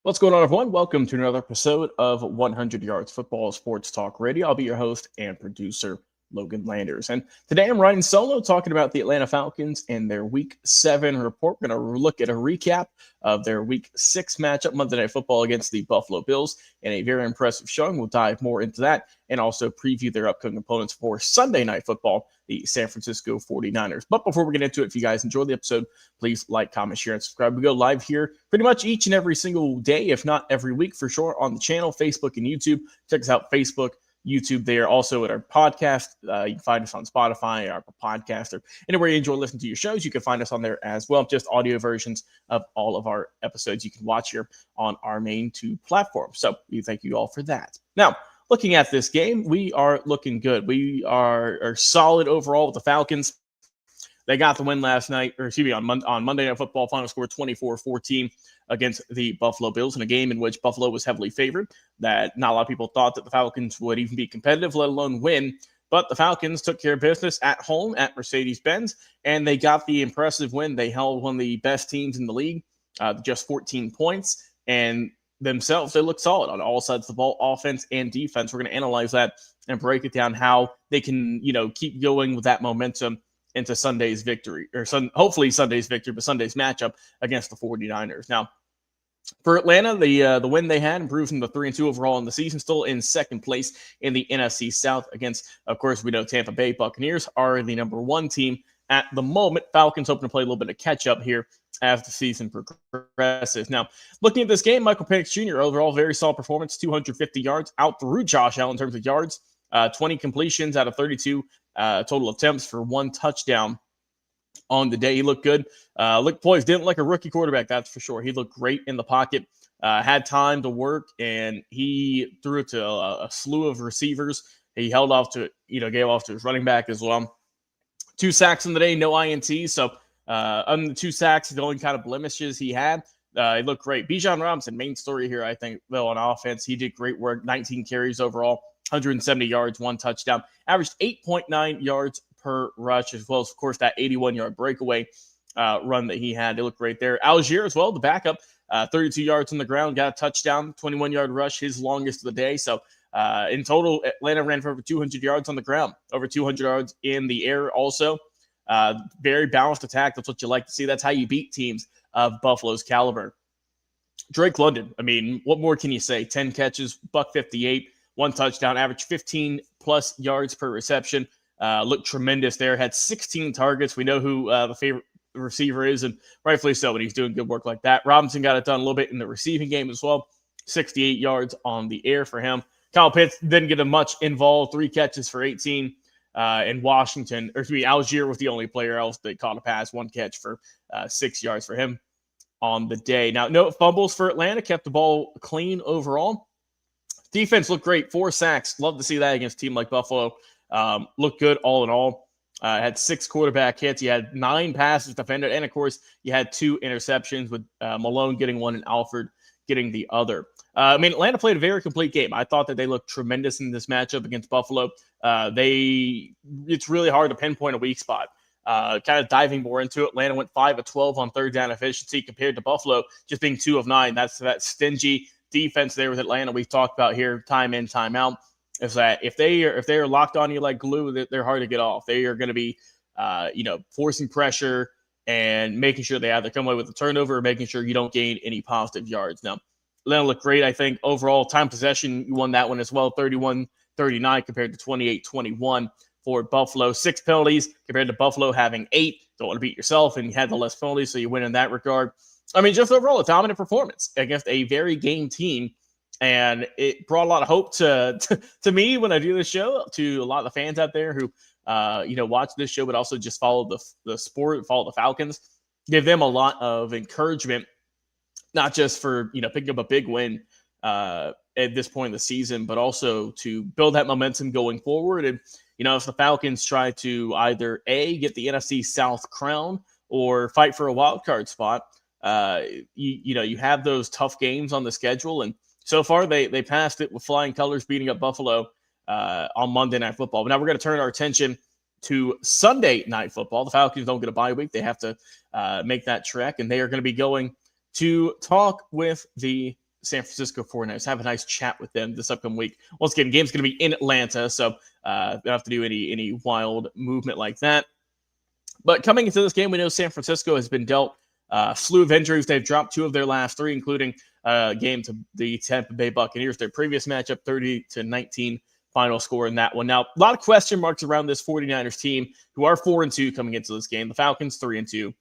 What's going on, everyone? Welcome to another episode of 100 Yards Football Sports Talk Radio. I'll be your host and producer, Logan Landers. And today I'm riding solo talking about the Atlanta Falcons and their Week 7 report. We're going to look at a recap of their Week 6 matchup, Monday Night Football against the Buffalo Bills, and a very impressive showing. We'll dive more into that and also preview their upcoming opponents for Sunday Night Football, the San Francisco 49ers. But before we get into it, if you guys enjoyed the episode, please like, comment, share, and subscribe. We go live here pretty much each and every single day, if not every week for sure, on the channel, Facebook and YouTube. Check us out, Facebook, YouTube there. Also at our podcast, you can find us on Spotify, our podcast, or anywhere you enjoy listening to your shows. You can find us on there as well. Just audio versions of all of our episodes you can watch here on our main two platforms. So we thank you all for that. Now, looking at this game, we are looking good. We are solid overall with the Falcons. They got the win last night, or excuse me, on Monday Night Football. Final score 24-14 against the Buffalo Bills in a game in which Buffalo was heavily favored. That not a lot of people thought that the Falcons would even be competitive, let alone win. But the Falcons took care of business at home at Mercedes-Benz, and they got the impressive win. They held one of the best teams in the league, just 14 points, and themselves, they look solid on all sides of the ball, offense and defense. We're going to analyze that and break it down how they can, keep going with that momentum into Sunday's victory, or hopefully Sunday's victory, but Sunday's matchup against the 49ers. Now, for Atlanta, the win they had improves them to 3-2 overall in the season, still in second place in the NFC South against, of course, we know Tampa Bay Buccaneers are the number one team at the moment. Falcons hoping to play a little bit of catch-up here as the season progresses. Now, looking at this game, Michael Penix Jr., overall very solid performance, 250 yards, out through Josh Allen in terms of yards, 20 completions out of 32 total attempts for one touchdown on the day. He looked good. Looked poised. Didn't like a rookie quarterback, that's for sure. He looked great in the pocket. Had time to work, and he threw it to a slew of receivers. He held off to, gave off to his running back as well. 2 sacks in the day, no INTs. So on the 2 sacks, the only kind of blemishes he had, he looked great. Bijan Robinson, main story here, I think, though, on offense. He did great work, 19 carries overall, 170 yards, 1 touchdown, averaged 8.9 yards per rush, as well as, of course, that 81-yard breakaway run that he had. It looked great there. Algier as well, the backup, 32 yards on the ground, got a touchdown, 21-yard rush, his longest of the day. So in total, Atlanta ran for over 200 yards on the ground, over 200 yards in the air also. Very balanced attack. That's what you like to see. That's how you beat teams of Buffalo's caliber. Drake London, I mean, what more can you say? 10 catches, $158, 1 touchdown, average 15-plus yards per reception. Looked tremendous there. Had 16 targets. We know who the favorite receiver is, and rightfully so, but he's doing good work like that. Robinson got it done a little bit in the receiving game as well. 68 yards on the air for him. Kyle Pitts didn't get much involved. 3 catches for 18. And Washington, or excuse me, Algier was the only player else that caught a pass. 1 catch for 6 yards for him on the day. Now, no fumbles for Atlanta. Kept the ball clean overall. Defense looked great. 4 sacks. Love to see that against a team like Buffalo. Looked good all in all. Had 6 quarterback hits. You had 9 passes defended. And, of course, you had 2 interceptions with Malone getting one and Alford getting the other. Atlanta played a very complete game. I thought that they looked tremendous in this matchup against Buffalo. It's really hard to pinpoint a weak spot. Kind of diving more into it, Atlanta went 5 of 12 on third down efficiency compared to Buffalo just being 2 of 9. That's that stingy defense there with Atlanta we've talked about here time in, time out. Is that if they are locked on you like glue, they're hard to get off. They are going to be, forcing pressure and making sure they either come away with a turnover or making sure you don't gain any positive yards. Now, Atlanta looked great, I think. Overall, time possession, you won that one as well, 31-39 compared to 28-21 for Buffalo. 6 penalties compared to Buffalo having 8. Don't want to beat yourself, and you had the less penalties, so you win in that regard. I mean, just overall, a dominant performance against a very game team, and it brought a lot of hope to me when I do this show, to a lot of the fans out there who, watch this show, but also just follow the sport, follow the Falcons. Give them a lot of encouragement, not just for, picking up a big win at this point in the season, but also to build that momentum going forward. And, if the Falcons try to either A, get the NFC South crown or fight for a wild card spot, you have those tough games on the schedule. And so far they passed it with flying colors, beating up Buffalo on Monday Night Football. But now we're going to turn our attention to Sunday Night Football. The Falcons don't get a bye week. They have to make that trek, and they are going to be going to talk with the San Francisco 49ers. Have a nice chat with them this upcoming week. Once again, game's going to be in Atlanta, so don't have to do any wild movement like that. But coming into this game, we know San Francisco has been dealt a slew of injuries. They've dropped 2 of their last 3, including a game to the Tampa Bay Buccaneers. Their previous matchup, 30-19 final score in that one. Now, a lot of question marks around this 49ers team, who are 4-2 coming into this game. The Falcons 3-2.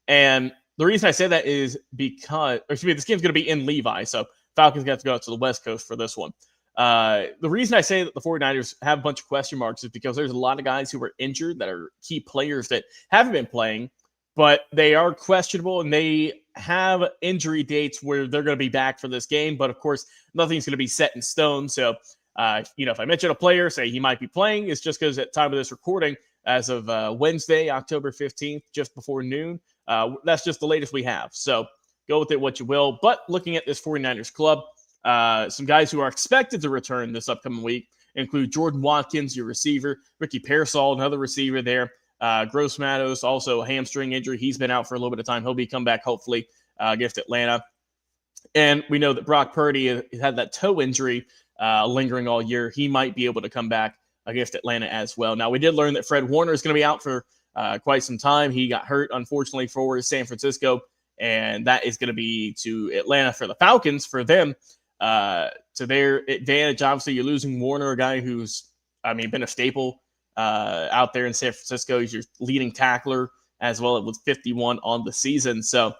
And the reason I say that is because, this game's going to be in Levi, so Falcons got to go out to the West Coast for this one. The reason I say that the 49ers have a bunch of question marks is because there's a lot of guys who are injured that are key players that haven't been playing, but they are questionable and they have injury dates where they're going to be back for this game. But of course, nothing's going to be set in stone. So, if I mention a player, say he might be playing, it's just because at time of this recording, as of Wednesday, October 15th, just before noon, that's just the latest we have. So go with it what you will. But looking at this 49ers club, some guys who are expected to return this upcoming week include Jordan Watkins, your receiver, Ricky Pearsall, another receiver there, Gross Matos, also a hamstring injury. He's been out for a little bit of time. He'll be come back hopefully against Atlanta. And we know that Brock Purdy had that toe injury lingering all year. He might be able to come back against Atlanta as well. Now, we did learn that Fred Warner is going to be out for quite some time. He got hurt, unfortunately, for San Francisco, and that is going to be to Atlanta for the Falcons. For them, to their advantage, obviously, you're losing Warner, a guy who's, been a staple out there in San Francisco. He's your leading tackler as well with 51 on the season. So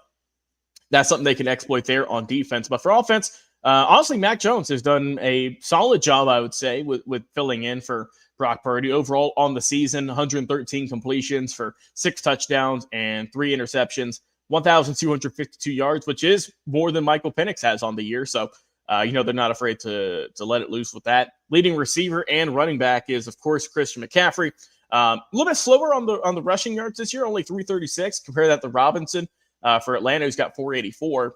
that's something they can exploit there on defense. But for offense, honestly, Mac Jones has done a solid job, I would say, with filling in for Brock Purdy. Overall on the season, 113 completions for 6 touchdowns and 3 interceptions, 1,252 yards, which is more than Michael Penix has on the year. So, they're not afraid to let it loose with that. Leading receiver and running back is, of course, Christian McCaffrey. A little bit slower on the rushing yards this year, only 336. Compare that to Robinson for Atlanta, who's got 484.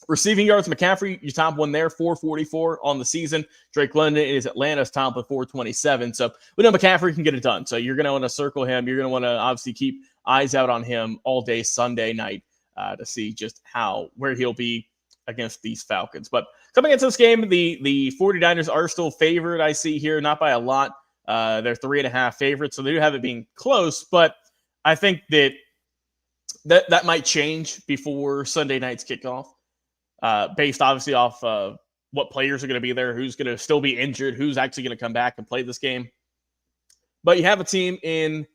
Receiving yards, McCaffrey, your top one there, 444 on the season. Drake London is Atlanta's top with 427. So we know McCaffrey can get it done. So you're going to want to circle him. You're going to want to obviously keep eyes out on him all day Sunday night to see just where he'll be against these Falcons. But coming into this game, the 49ers are still favored, I see here, not by a lot. They're 3.5 favorites, so they do have it being close. But I think that might change before Sunday night's kickoff. Based obviously off of what players are going to be there, who's going to still be injured, who's actually going to come back and play this game. But you have a team in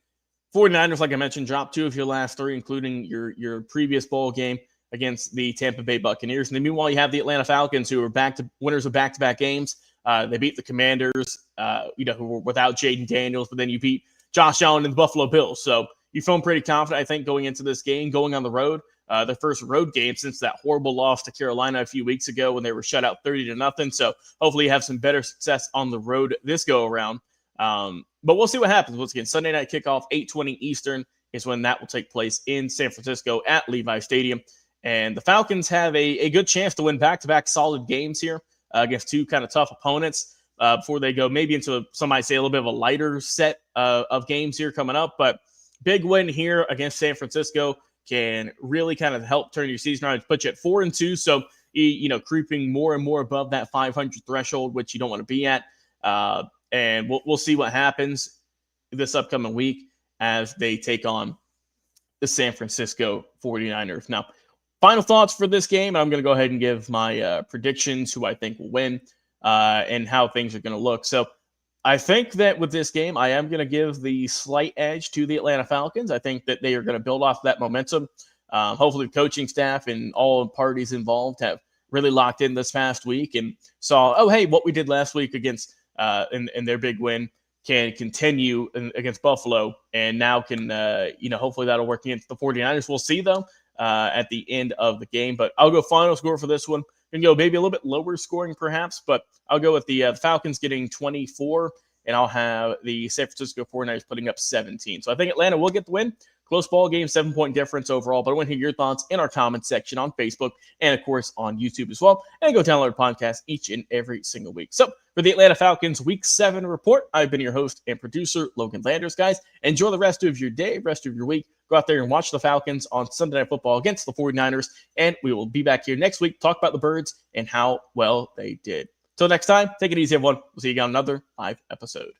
49ers, like I mentioned, dropped 2 of your last 3, including your previous bowl game against the Tampa Bay Buccaneers. And then meanwhile, you have the Atlanta Falcons, who are winners of back-to-back games. They beat the Commanders, who were without Jaden Daniels, but then you beat Josh Allen and the Buffalo Bills. So you feel pretty confident, I think, going into this game, going on the road. Their first road game since that horrible loss to Carolina a few weeks ago when they were shut out 30-0. So hopefully you have some better success on the road this go around. But we'll see what happens. Once again, Sunday night kickoff, 8:20 Eastern is when that will take place in San Francisco at Levi Stadium. And the Falcons have a good chance to win back-to-back solid games here against 2 kind of tough opponents before they go maybe into, some might say, a little bit of a lighter set of games here coming up. But big win here against San Francisco can really kind of help turn your season around, put you at 4-2. So, creeping more and more above that 500 threshold, which you don't want to be at. And we'll see what happens this upcoming week as they take on the San Francisco 49ers. Now, final thoughts for this game. I'm going to go ahead and give my predictions, who I think will win, and how things are going to look. So I think that with this game, I am going to give the slight edge to the Atlanta Falcons. I think that they are going to build off that momentum. Hopefully the coaching staff and all parties involved have really locked in this past week and saw, what we did last week against in their big win can continue against Buffalo, and now can, hopefully that'll work against the 49ers. We'll see, though, at the end of the game. But I'll go final score for this one. And go maybe a little bit lower scoring, perhaps, but I'll go with the Falcons getting 24, and I'll have the San Francisco 49ers putting up 17. So I think Atlanta will get the win. Close ball game, 7-point difference overall. But I want to hear your thoughts in our comments section on Facebook and, of course, on YouTube as well. And go download our podcast each and every single week. So for the Atlanta Falcons Week 7 report, I've been your host and producer, Logan Landers. Guys, enjoy the rest of your day, rest of your week. go out there and watch the Falcons on Sunday Night Football against the 49ers. And we will be back here next week to talk about the Birds and how well they did. Till next time, take it easy, everyone. We'll see you again on another live episode.